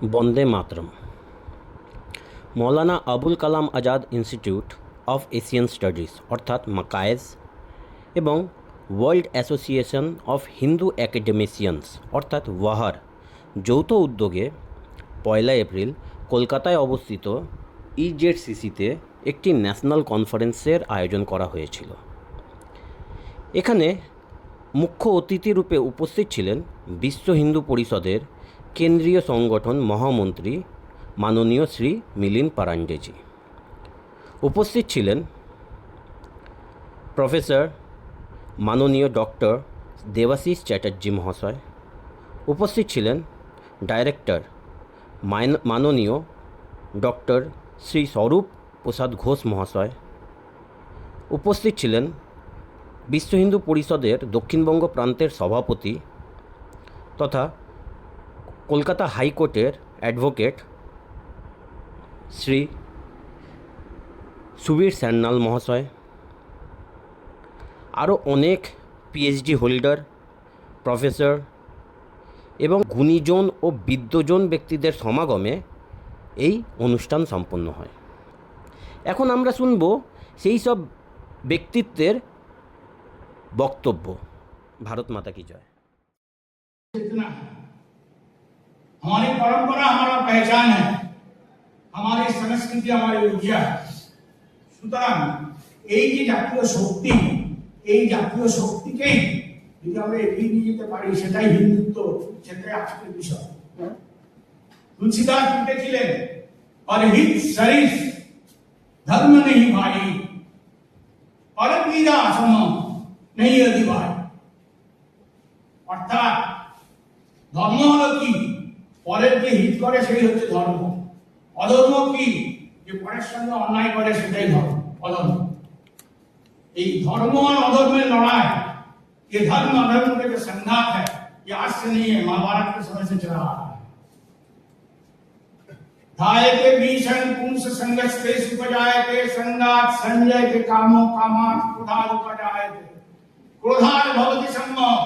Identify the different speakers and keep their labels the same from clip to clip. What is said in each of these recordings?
Speaker 1: Vande Mataram. Maulana Abul Kalam Azad institute of Asian studies অর্থাৎ মাকায়েজ এবং world association of Hindu অ্যাকাডেমিশিয়ানস অর্থাৎ ওয়াহার যৌথ উদ্যোগে 1 এপ্রিল কলকাতায় অবস্থিত ইজেডসিসিতে একটি ন্যাশনাল কনফারেন্সের আয়োজন করা হয়েছিল। এখানে মুখ্য অতিথি রূপে উপস্থিত ছিলেন বিশ্ব হিন্দু পরিষদের কেন্দ্রীয় সংগঠন মহামন্ত্রী মাননীয় শ্রী মিলিন্দ পারান্ডেজি। উপস্থিত ছিলেন প্রফেসর মাননীয় ডক্টর দেবাশিস চ্যাটার্জি মহাশয়। উপস্থিত ছিলেন ডাইরেক্টর মাননীয় ডক্টর শ্রী স্বরূপ প্রসাদ ঘোষ মহাশয়। উপস্থিত ছিলেন বিশ্ব হিন্দু পরিষদের দক্ষিণবঙ্গ প্রান্তের সভাপতি তথা কলকাতা হাইকোর্টের অ্যাডভোকেট শ্রী সুবীর সান্যাল মহাশয়। আরও অনেক পিএইচডি হোল্ডার, প্রফেসর এবং গুণীজন ও বিদ্বজন ব্যক্তিদের সমাগমে এই অনুষ্ঠান সম্পন্ন হয়। এখন আমরা শুনব সেই সব ব্যক্তিত্বের বক্তব্য। भारत माता की जय।
Speaker 2: इतना हमारी परंपरा हमारा पहचान है, हमारी संस्कृति हमारी ऊर्जा है। সুতরাং এই যে জাতীয় শক্তি, এই জাতীয় শক্তিকেই যদি আমরা এগিয়ে নিয়ে যেতে পারি সেটাই হিন্দুত্ব, সেটাই আজকের বিষয়। তুলসীদাস লিখেছিলেন परहित सरिस धर्म नहीं भाई, पर पीरा सम नहीं अधिभाई। অর্থাৎ ধর্ম হলো কি? পরের যে হিত করে সেই হচ্ছে ধর্ম। অধর্ম কি? যে পরের সঙ্গে অন্যায় করে সেটাই ধর্ম, অধর্ম। এই ধর্ম और अधर्मेर लड़ाई, ये धर्म अधर्म के जो संघात है, ये आज से नहीं है, महाभारत के समय से चला आ रहा है। धायते भीषण पुंस संगस्ते सुपजायते संगात संजय के कामो कामात क्रोधात् उपजायते क्रोधात् भवति सम्मोह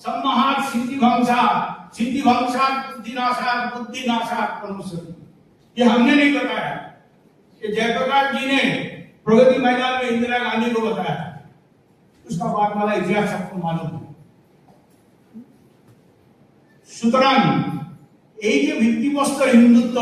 Speaker 2: सम्मोहात् सिद्धि भंसात् बुद्धि नाशात् मनुष्यति। ये हमने नहीं बताया, ये जयप्रकाश जी ने प्रगति मैदान में इंदिरा गांधी को बताया। उसका बाद वाला इतिहास सबको मालूम है। সুতরাং এই যে ভিত্তিপ্রস্তর হিন্দুত্ব,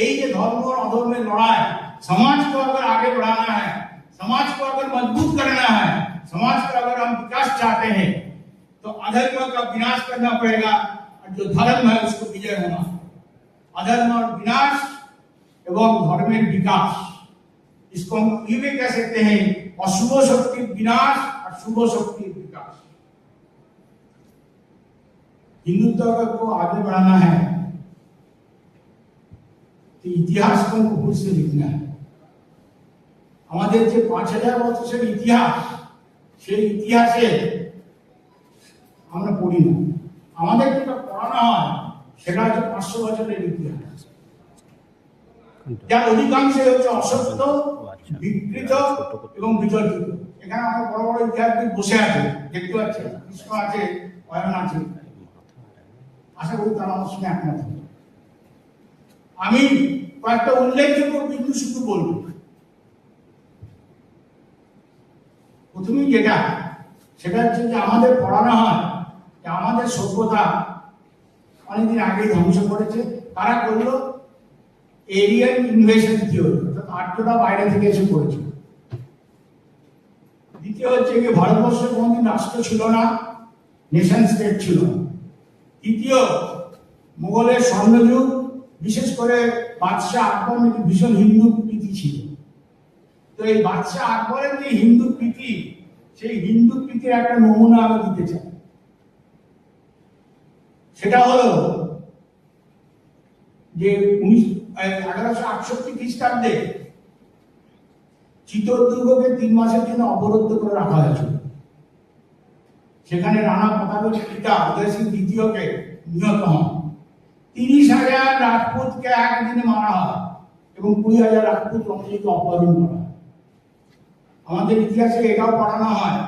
Speaker 2: এই যে ধর্ম और अधर्म में लड़ाई, समाज को अगर आगे बढ़ाना है, समाज को अगर मजबूत करना है, समाज का अगर हम विकास चाहते हैं तो अधर्म का विनाश करना पड़ेगा और जो धर्म है उसको विजय होना। अधर्म और विनाश एवं धर्मेर विकास, इसको हम ये भी कह सकते हैं अशुभ शक्ति विनाश और शुभ शक्ति विकास। हिंदुत्व को आगे बढ़ाना है तो इतिहास को भूल से लिखना है। हमारे जो 5000 বছরের ইতিহাস, সেই ইতিহাসে আমরা পড়ি না। আমাদের যেটা পড়ানো হয় সেটা হচ্ছে 500 বছরের ইতিহাস, যার অধিকাংশ হচ্ছে অসত্য, বিকৃত এবং বিতর্কিত। এখানে আমার বড় বড় ইতিহাসবিদ বসে আছে, দেখতে পাচ্ছেন, কৃষ্ণ আছে, অয়ন আছে। আশা করি তারা আমার সঙ্গে একমত হবে। আমি কয়েকটা উল্লেখযোগ্য বিন্দু শুধু বলব। প্রথমে যেটা, সেটা হচ্ছে যে আমাদের পড়ানো হয় যে আমাদের সভ্যতা অনেকদিন আগে ধ্বংস করেছে। তারা করলো এরিয়ান ইনভেশন থিওরি, অর্থাৎ আর্যরা বাইরে থেকে এসে করেছে। দ্বিতীয় হচ্ছে যে ভারতবর্ষে কোনদিন রাষ্ট্র ছিল না, নেশন স্টেট ছিল। তৃতীয়, মুঘলের স্বর্ণযুগ, বিশেষ করে বাদশাহ আকবর নাকি ভীষণ হিন্দু প্রীতি ছিল। তো এই বাদশাহ আকবরের যে হিন্দু প্রীতি, সেই হিন্দু প্রীতির একটা নমুনা আমি দিতে চাই। সেটা হলো যে 1168 খ্রিস্টাব্দে চিত্তরদুর্গকে 3 মাসের জন্য অবরুদ্ধ করে রাখা হয়েছিল। সেখানে রানা প্রতাপের পিতা উদয় সিং দ্বিতীয়কে নিহত হন। 30,000 রাজপুতকে একদিনে মারা হয় এবং 20,000 রাজপুত রমণীকে অপহরণ করা হয়। আমাদের ইতিহাসে এটাও পড়ানো হয়,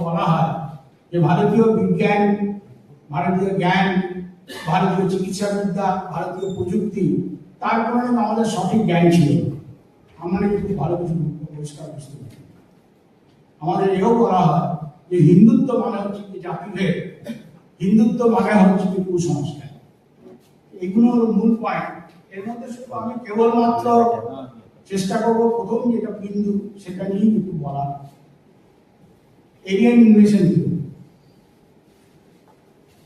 Speaker 2: বলা হয় যে ভারতীয় বিজ্ঞান, ভারতীয় জ্ঞান ভারতীয় চিকিৎসাবিদ্যা, ভারতীয় প্রযুক্তি, তার কারণে আমাদের সঠিক জ্ঞান ছিল না। আমরা কিন্তু ভালো কিছু পরিষ্কার বুঝতে পারি। আমাদের এও বলা হয় যে হিন্দুত্ব মানে হচ্ছে কি জাতিভেদ, হিন্দুত্ব মানে হচ্ছে কি কুসংস্কার। এগুলো হলো মূল পয়েন্ট। এর মধ্যে শুধু আমি কেবলমাত্র চেষ্টা করবো প্রথম যেটা বিন্দু সেটা নিয়েই একটু বলার। এরিয়ান ইনভেশন থিওরি,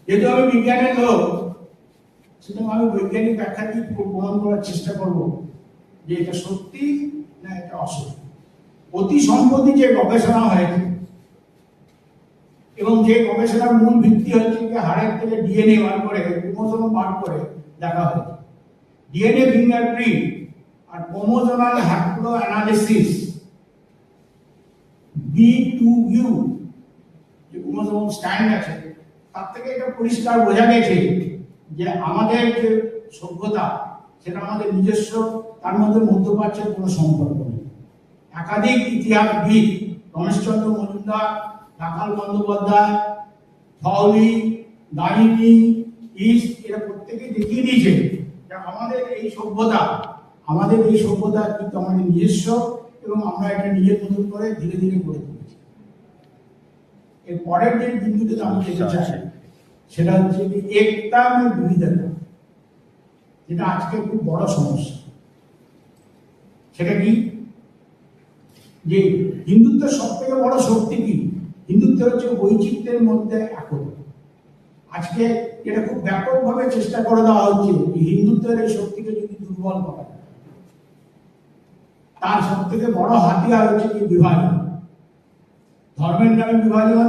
Speaker 2: যেহেতু আমি বিজ্ঞানের লোক, সেটা আমি বৈজ্ঞানিক ব্যাখ্যা দিয়ে প্রমাণ করার চেষ্টা করব যে এটা সত্যি না এটা অসত্যি। অতি সম্প্রতি যে গবেষণা হয়েছে এবং যে গবেষণার মূল ভিত্তি হচ্ছে যে হাড়ের থেকে ডিএনএ বার করে, ক্রোমোজোম বার করে দেখা হয়েছে। ডিএনএ ফিঙ্গারপ্রিন্ট আর ক্রোমোজোমাল হ্যাপ্লো অ্যানালিসিস B2U যে ক্রোমোজোম স্ট্যান্ড আছে, তার থেকে এটা পরিষ্কার বোঝা গেছে যে আমাদের যে সভ্যতা সেটা আমাদের নিজস্ব, তার মধ্যে মধ্যপ্রাচ্যের কোনো সম্পর্ক নেই। একাধিক ইতিহাসবিদ রমেশচন্দ্র মজুমদার, রাখাল বন্দ্যোপাধ্যায়, ফাউলি, দাইনি, ইস্ট, এরা প্রত্যেকেই দেখিয়ে দিয়েছে যে আমাদের এই সভ্যতা কিন্তু আমাদের নিজস্ব এবং আমরা এটা নিজের মতন করে ধীরে ধীরে গড়ে তুলেছি। এর পরের যে বিন্দুতে আমি যেতে চাই সেটা হচ্ছে যে একতা এবং বিবিধতা, যেটা আজকে খুব বড় সমস্যা। সেটা কি যে হিন্দুত্বের সব থেকে বড় শক্তি কি? হিন্দুত্ব হচ্ছে বৈচিত্র্যের মধ্যে একতা। আজকে এটা খুব ব্যাপকভাবে চেষ্টা করে দেওয়া হচ্ছে যে হিন্দুত্বের এই শক্তিকে যদি দুর্বল করা যায়, তার সব থেকে বড় হাতিয়ার হচ্ছে কি বিভাজন। ধর্মের নামে বিভাজন,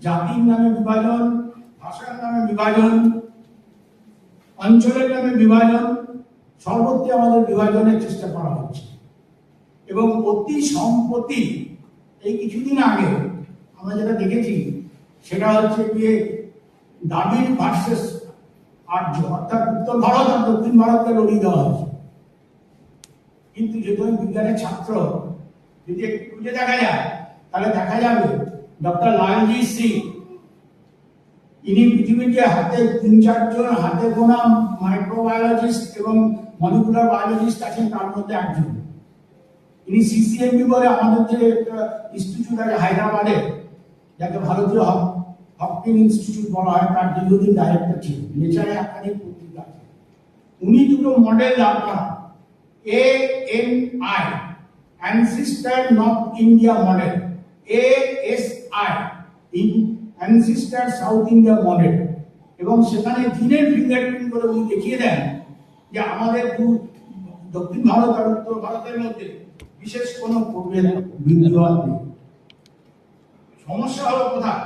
Speaker 2: জাতির নামে বিভাজন, ভাষার নামে বিভাজন, অঞ্চলের নামে বিভাজন, সর্বত্র আমাদের বিভাজনের চেষ্টা করা হচ্ছে। এবং অতি সম্প্রতি এই কিছুদিন আগে আমরা যেটা দেখেছি সেটা হচ্ছে গিয়ে দ্রাবিড় ভার্সেস আর্য, অর্থাৎ উত্তর ভারত আর দক্ষিণ ভারতকে লড়িয়ে দেওয়া হয়েছে। কিন্তু যেহেতু আমি বিজ্ঞানের ছাত্র, যদি একটু খুঁজে দেখা যায় তাহলে দেখা যাবে ডক্টর লালজি সিং, ইনি পৃথিবীতে হাতে 3-4 জন হাতে গোনা মাইক্রোবায়োলজিস্ট এবং মলিকুলার বায়োলজিস্ট আছেন, তার মধ্যে একজন। ইনি সিসিএমবি বলে আমাদের যে ইনস্টিটিউট আছে হায়দ্রাবাদে, যাকে ভারতীয় হপকিন ইনস্টিটিউট বলা হয়, তার দীর্ঘদিন ডাইরেক্টর ছিলেন। নেচারে একাধিক পত্রিকা আছে। উনি দুটো মডেল লাভ করা, ANI ancestor north India model, ASI ancestor south India model, এবং সেখানে জিনের ফিঙ্গারপ্রিন্ট করে উনি দেখিয়ে দেন যে আমাদের দক্ষিণ ভারত আর উত্তর ভারতের মধ্যে বিশেষ কোনো বিন্দুবাদ নেই। সমস্যা হলো কোথায়?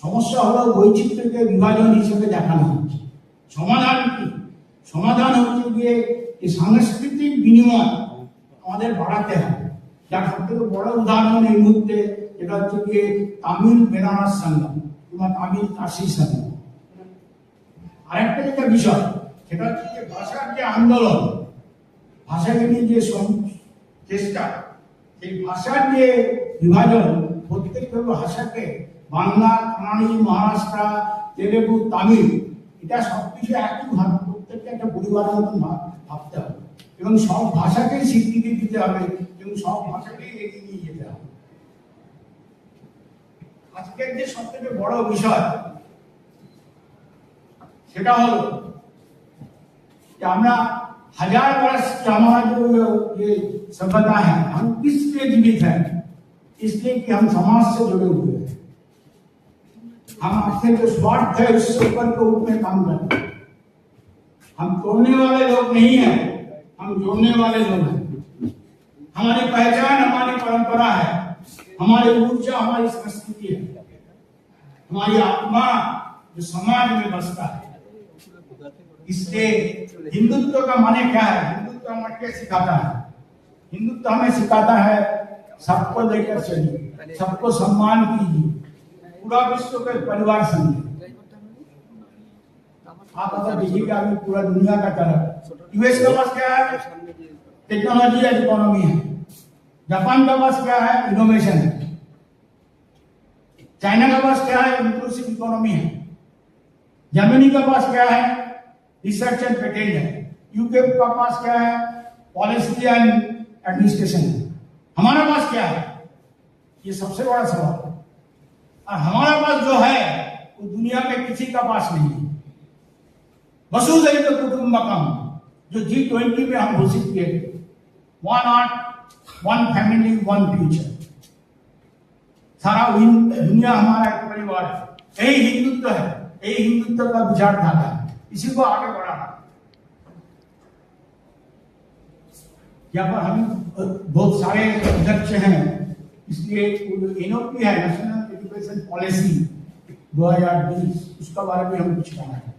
Speaker 2: সমস্যা হলো বৈচিত্র্যকে বিভাজন হিসেবে দেখানো হচ্ছে। সমাধান কি? সমাধান হচ্ছে গিয়ে এই সাংস্কৃতিক বিনিময় আমাদের বাড়াতে হবে। যার সব থেকে বড় উদাহরণ এই মুহূর্তে এটা হচ্ছে গিয়ে তামিল বেনারস সংঘম কিংবা তামিল কাশী সংঘম। আরেকটা যেটা বিষয় সেটা হচ্ছে যে ভাষার যে আন্দোলন, ভাষাকে নিয়ে যে চেষ্টা, সেই ভাষার যে বিভাজন, প্রত্যেকটা ভাষাকে বাংলা, কানাড়ি, মহারাষ্ট্র, তেলেগু, তামিল, এটা সবকিছু একই ভাবে প্রত্যেকটা একটা পরিবারের মতন ভাবতে হবে এবং সব ভাষাকেই স্বীকৃতি দিতে হবে এবং সব ভাষাকেই এগিয়ে নিয়ে যেতে হবে। আজকের যে সব থেকে বড় বিষয় সেটা হলো कि আমরা हजार वर्ष का हमारा जो ये सभ्यता है, हम किस लिए जीवित हैं? इसलिए कि हम समाज से जुड़े हुए हैं। हम अपने जो स्वार्थ है उससे ऊपर के रूप में काम करते हैं। हम तोड़ने वाले लोग नहीं हैं, हम जोड़ने वाले लोग हैं। हमारी पहचान हमारी परंपरा है, हमारी ऊर्जा हमारी संस्कृति है, हमारी आत्मा जो समाज में बसता है। इसलिए हिंदुत्व का माने क्या है? हिंदुत्व हमें क्या सिखाता है? हिंदुत्व हमें सिखाता है सबको लेकर चलिए, सबको सम्मान कीजिए, पूरा विश्व के परिवार समझिए। आप अगर देखिएगा अभी पूरा दुनिया का तरफ, यूएस का पास क्या है? टेक्नोलॉजी एंड इकोनॉमी है। जापान का पास क्या है? इनोवेशन है। चाइना का पास क्या है? इंक्लूसिव इकोनॉमी है। जर्मनी का पास क्या है? रिसर्च एंड पेटेंट है। यूके का पास क्या है? पॉलिसी एंड एडमिनिस्ट्रेशन है। हमारे पास क्या है? ये सबसे बड़ा सवाल है। और हमारा पास जो है वो दुनिया में किसी का पास नहीं है। वसुधैव कुटुंबकम जो G20 में हम घोषित किए थे, one art one family one future, सारा दुनिया हमारा एक परिवार है। यही हिंदुत्व है, यही हिंदुत्व का विचारधारा है, इसी को आगे बढ़ाना। यहाँ पर हम बहुत सारे अध्यक्ष हैं, इसलिए एनओपी है, नेशनल एजुकेशन पॉलिसी 2020, उसका बारे में हम कुछ कहना है।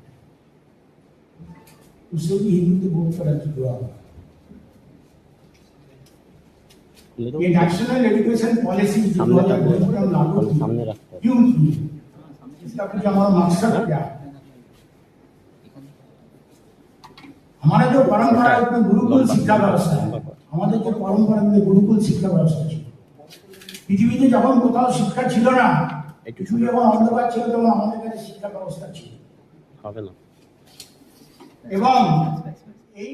Speaker 2: उससे भी हिंदुत्व बहुत तरह से जुड़ा हुआ है। ये नेशनल एजुकेशन पॉलिसी जो 2020 में हम लागू की, क्यों की, इसका कुछ हमारा मकसद क्या है? हमारा जो परंपरा है उसमें गुरुकुल शिक्षा व्यवस्था है। हमारे जो परंपरा में गुरुकुल शिक्षा व्यवस्था ছিল। পৃথিবীতে যখন কোথাও শিক্ষা ছিল না, পৃথিবী যখন অন্ধকার ছিল, তখন আমাদের কাছে শিক্ষা ব্যবস্থা ছিল।
Speaker 1: হবে না।
Speaker 2: এবং এই